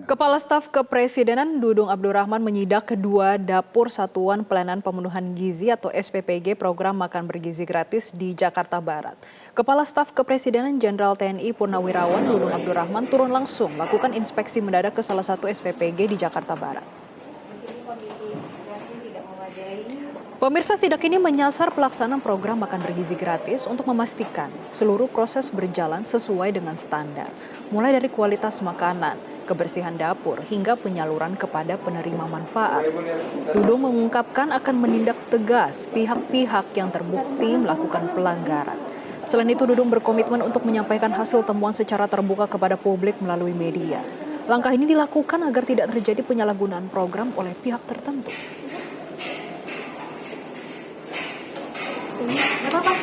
Kepala Staf Kepresidenan Dudung Abdurrahman menyidak kedua dapur Satuan Pelayanan Pemenuhan Gizi atau SPPG program makan bergizi gratis di Jakarta Barat. Kepala Staf Kepresidenan Jenderal TNI Purnawirawan Dudung Abdurrahman turun langsung melakukan inspeksi mendadak ke salah satu SPPG di Jakarta Barat. Pemirsa, sidak ini menyasar pelaksanaan program makan bergizi gratis untuk memastikan seluruh proses berjalan sesuai dengan standar, mulai dari kualitas makanan, kebersihan dapur, hingga penyaluran kepada penerima manfaat. Dudung mengungkapkan akan menindak tegas pihak-pihak yang terbukti melakukan pelanggaran. Selain itu, Dudung berkomitmen untuk menyampaikan hasil temuan secara terbuka kepada publik melalui media. Langkah ini dilakukan agar tidak terjadi penyalahgunaan program oleh pihak tertentu.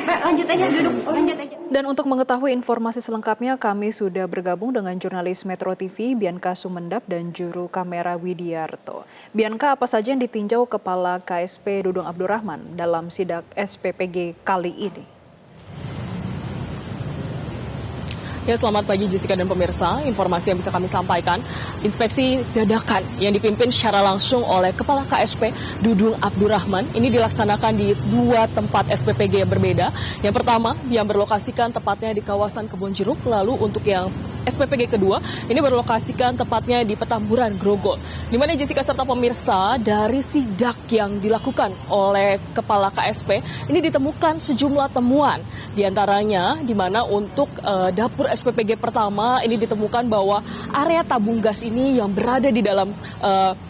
Lanjut aja, duduk. Lanjut aja. Dan untuk mengetahui informasi selengkapnya, kami sudah bergabung dengan jurnalis Metro TV, Bianca Sumendap, dan juru kamera Widiarto. Bianca, apa saja yang ditinjau Kepala KSP Dudung Abdurrahman dalam sidak SPPG kali ini? Ya, selamat pagi Jessica dan pemirsa. Informasi yang bisa kami sampaikan, inspeksi dadakan yang dipimpin secara langsung oleh Kepala KSP Dudung Abdurrahman ini dilaksanakan di dua tempat SPPG yang berbeda. Yang pertama yang berlokasikan tepatnya di kawasan Kebonjeruk, lalu untuk yang SPPG kedua ini berlokasikan tepatnya di Petamburan, Grogol. Di mana Jessica serta pemirsa, dari sidak yang dilakukan oleh Kepala KSP ini ditemukan sejumlah temuan. Di antaranya di mana untuk dapur SPPG pertama ini ditemukan bahwa area tabung gas ini yang berada di dalam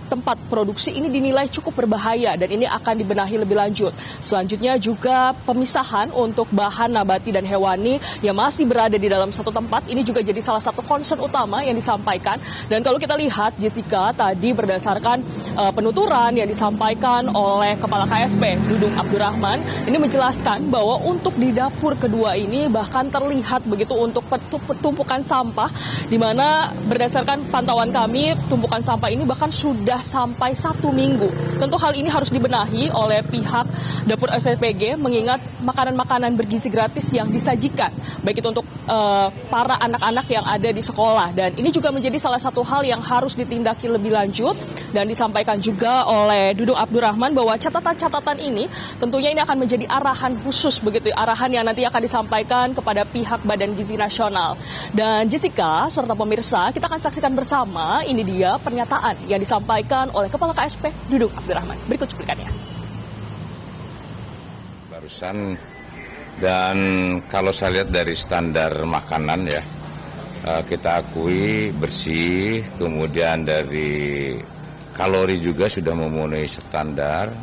tempat produksi ini dinilai cukup berbahaya dan ini akan dibenahi lebih lanjut. Selanjutnya juga pemisahan untuk bahan nabati dan hewani yang masih berada di dalam satu tempat ini juga jadi salah satu concern utama yang disampaikan. Dan kalau kita lihat Jessica tadi berdasarkan penuturan yang disampaikan oleh Kepala KSP Dudung Abdurrahman ini menjelaskan bahwa untuk di dapur kedua ini bahkan terlihat begitu untuk tumpukan sampah, di mana berdasarkan pantauan kami tumpukan sampah ini bahkan sudah sampai 1 minggu. Tentu hal ini harus dibenahi oleh pihak dapur SPPG mengingat makanan-makanan bergizi gratis yang disajikan baik itu untuk para anak-anak yang ada di sekolah, dan ini juga menjadi salah satu hal yang harus ditindaki lebih lanjut. Dan disampaikan juga oleh Dudung Abdurrahman bahwa catatan-catatan ini tentunya ini akan menjadi arahan khusus begitu, arahan yang nanti akan disampaikan kepada pihak Badan Gizi Nasional. Dan Jessica serta pemirsa, kita akan saksikan bersama ini dia pernyataan yang disampaikan oleh Kepala KSP Dudung Abdurrahman. Berikut cuplikannya. Barusan, dan kalau saya lihat dari standar makanan ya, kita akui bersih, kemudian dari kalori juga sudah memenuhi standar.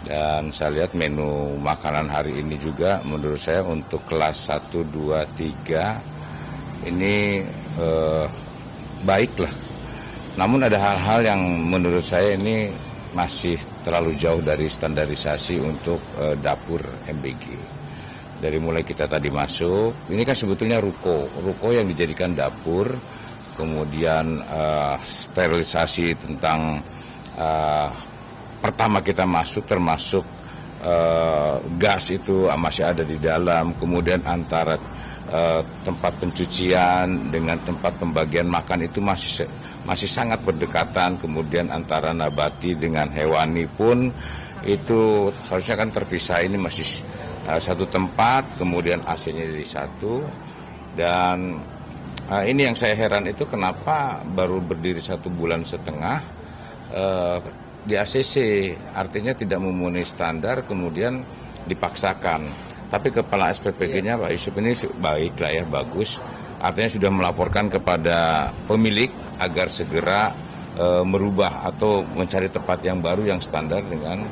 Dan saya lihat menu makanan hari ini juga menurut saya untuk kelas 1, 2, 3 ini baiklah. Namun ada hal-hal yang menurut saya ini masih terlalu jauh dari standarisasi untuk dapur MBG. Dari mulai kita tadi masuk, ini kan sebetulnya ruko yang dijadikan dapur, kemudian sterilisasi tentang pertama kita masuk termasuk gas itu masih ada di dalam, kemudian antara tempat pencucian dengan tempat pembagian makan itu masih sangat berdekatan, kemudian antara nabati dengan hewani pun itu harusnya kan terpisah, ini masih satu tempat, kemudian AC-nya jadi satu. Dan ini yang saya heran itu kenapa baru berdiri 1,5 bulan di ACC, artinya tidak memenuhi standar kemudian dipaksakan. Tapi Kepala SPPG-nya Pak Yusuf ini baik lah ya, bagus. Artinya sudah melaporkan kepada pemilik agar segera merubah atau mencari tempat yang baru yang standar dengan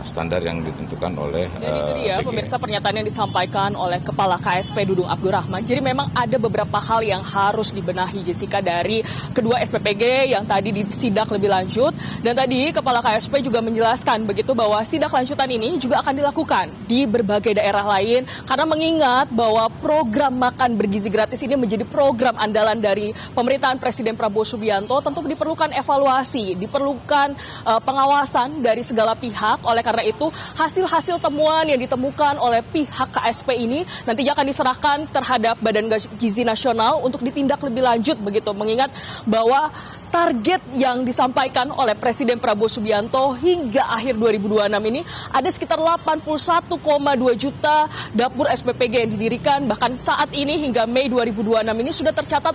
standar yang ditentukan oleh Dan itu dia pemirsa pernyataan yang disampaikan oleh Kepala KSP Dudung Abdurrahman. Jadi memang ada beberapa hal yang harus dibenahi Jessica dari kedua SPPG yang tadi disidak lebih lanjut. Dan tadi Kepala KSP juga menjelaskan begitu bahwa sidak lanjutan ini juga akan dilakukan di berbagai daerah lain, karena mengingat bahwa program makan bergizi gratis ini menjadi program andalan dari pemerintahan Presiden Prabowo Subianto. Tentu diperlukan evaluasi, diperlukan pengawasan dari segala pihak pihak. Oleh karena itu, hasil-hasil temuan yang ditemukan oleh pihak KSP ini nantinya akan diserahkan terhadap Badan Gizi Nasional untuk ditindak lebih lanjut begitu. Mengingat bahwa target yang disampaikan oleh Presiden Prabowo Subianto hingga akhir 2026 ini ada sekitar 81,2 juta dapur SPPG yang didirikan. Bahkan saat ini hingga Mei 2026 ini sudah tercatat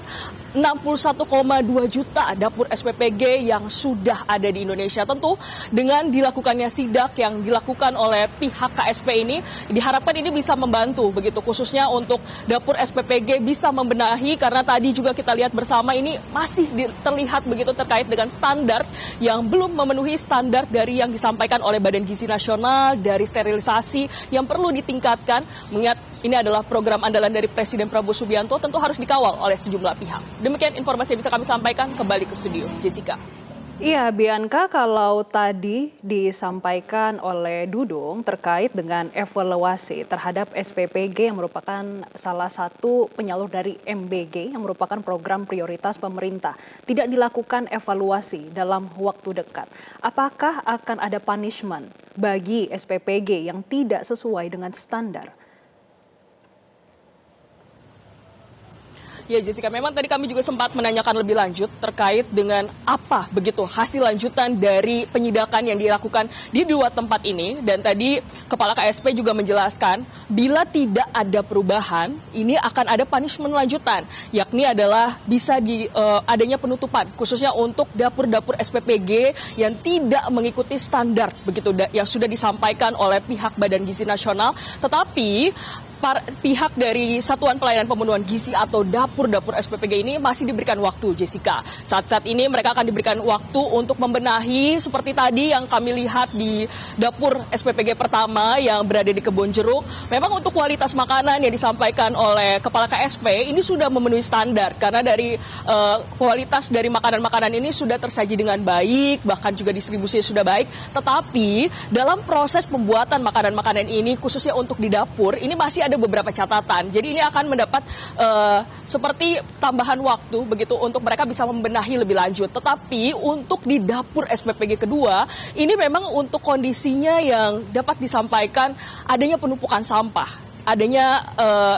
61,2 juta dapur SPPG yang sudah ada di Indonesia. Tentu dengan dilakukannya sidak yang dilakukan oleh pihak KSP ini diharapkan ini bisa membantu begitu, khususnya untuk dapur SPPG bisa membenahi, karena tadi juga kita lihat bersama ini masih terlihat begitu terkait dengan standar yang belum memenuhi standar dari yang disampaikan oleh Badan Gizi Nasional, dari sterilisasi yang perlu ditingkatkan. Mengingat ini adalah program andalan dari Presiden Prabowo Subianto, tentu harus dikawal oleh sejumlah pihak. Demikian informasi yang bisa kami sampaikan. Kembali ke studio, Jessica. Iya, Bianca, kalau tadi disampaikan oleh Dudung terkait dengan evaluasi terhadap SPPG yang merupakan salah satu penyalur dari MBG yang merupakan program prioritas pemerintah, tidak dilakukan evaluasi dalam waktu dekat. Apakah akan ada punishment bagi SPPG yang tidak sesuai dengan standar? Ya Jessica, memang tadi kami juga sempat menanyakan lebih lanjut terkait dengan apa begitu hasil lanjutan dari penyidakan yang dilakukan di dua tempat ini. Dan tadi Kepala KSP juga menjelaskan bila tidak ada perubahan, ini akan ada punishment lanjutan. Yakni adalah bisa adanya penutupan khususnya untuk dapur-dapur SPPG yang tidak mengikuti standar begitu yang sudah disampaikan oleh pihak Badan Gizi Nasional. Tetapi pihak dari Satuan Pelayanan Pemenuhan Gizi atau dapur-dapur SPPG ini masih diberikan waktu, Jessica. Saat-saat ini mereka akan diberikan waktu untuk membenahi seperti tadi yang kami lihat di dapur SPPG pertama yang berada di Kebon Jeruk. Memang untuk kualitas makanan yang disampaikan oleh Kepala KSP ini sudah memenuhi standar, karena dari kualitas dari makanan-makanan ini sudah tersaji dengan baik, bahkan juga distribusinya sudah baik. Tetapi dalam proses pembuatan makanan-makanan ini khususnya untuk di dapur ini masih ada beberapa catatan. Jadi ini akan mendapat seperti tambahan waktu begitu untuk mereka bisa membenahi lebih lanjut. Tetapi untuk di dapur SPPG kedua, ini memang untuk kondisinya yang dapat disampaikan adanya penumpukan sampah, adanya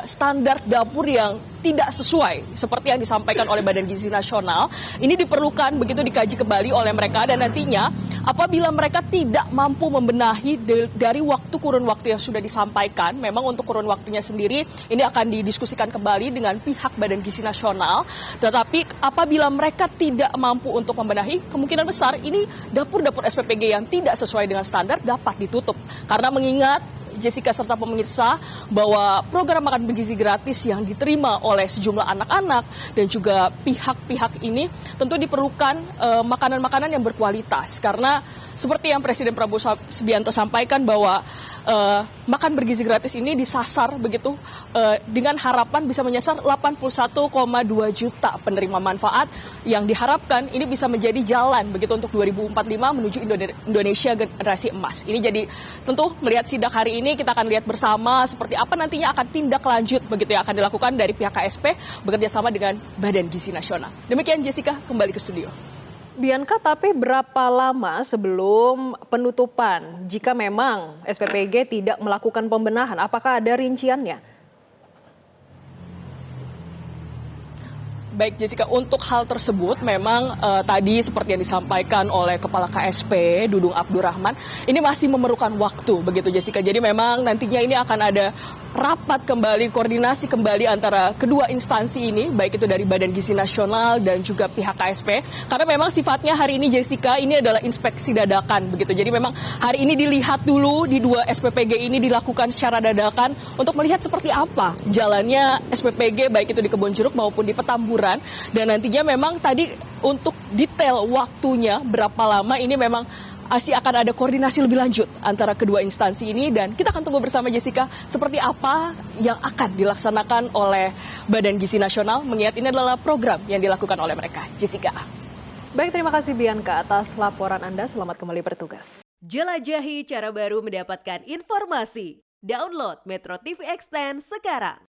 standar dapur yang tidak sesuai seperti yang disampaikan oleh Badan Gizi Nasional. Ini diperlukan begitu dikaji kembali oleh mereka, dan nantinya apabila mereka tidak mampu membenahi dari kurun waktu yang sudah disampaikan, memang untuk kurun waktunya sendiri ini akan didiskusikan kembali dengan pihak Badan Gizi Nasional. Tetapi apabila mereka tidak mampu untuk membenahi, kemungkinan besar ini dapur-dapur SPPG yang tidak sesuai dengan standar dapat ditutup. Karena mengingat Jessica serta pemirsa bahwa program makan bergizi gratis yang diterima oleh sejumlah anak-anak dan juga pihak-pihak ini tentu diperlukan makanan-makanan yang berkualitas, karena seperti yang Presiden Prabowo Subianto sampaikan bahwa makan bergizi gratis ini disasar begitu dengan harapan bisa menyasar 81,2 juta penerima manfaat yang diharapkan ini bisa menjadi jalan begitu untuk 2045 menuju Indonesia generasi emas. Ini jadi tentu melihat sidak hari ini kita akan lihat bersama seperti apa nantinya akan tindak lanjut begitu yang akan dilakukan dari pihak KSP bekerja sama dengan Badan Gizi Nasional. Demikian Jessica, kembali ke studio. Bianca, tapi berapa lama sebelum penutupan jika memang SPPG tidak melakukan pembenahan? Apakah ada rinciannya? Baik Jessica, untuk hal tersebut memang tadi seperti yang disampaikan oleh Kepala KSP Dudung Abdurrahman, ini masih memerlukan waktu begitu Jessica. Jadi memang nantinya ini akan ada rapat kembali, koordinasi kembali antara kedua instansi ini, baik itu dari Badan Gizi Nasional dan juga pihak KSP. Karena memang sifatnya hari ini Jessica ini adalah inspeksi dadakan begitu. Jadi memang hari ini dilihat dulu di dua SPPG ini dilakukan secara dadakan untuk melihat seperti apa jalannya SPPG baik itu di Kebon Jeruk maupun di Petamburan. Dan nantinya memang tadi untuk detail waktunya berapa lama ini memang masih akan ada koordinasi lebih lanjut antara kedua instansi ini, dan kita akan tunggu bersama Jessica seperti apa yang akan dilaksanakan oleh Badan Gizi Nasional, mengingat ini adalah program yang dilakukan oleh mereka. Jessica. Baik, terima kasih Bianca atas laporan Anda. Selamat kembali bertugas. Jelajahi cara baru mendapatkan informasi. Download Metro TV Extend sekarang.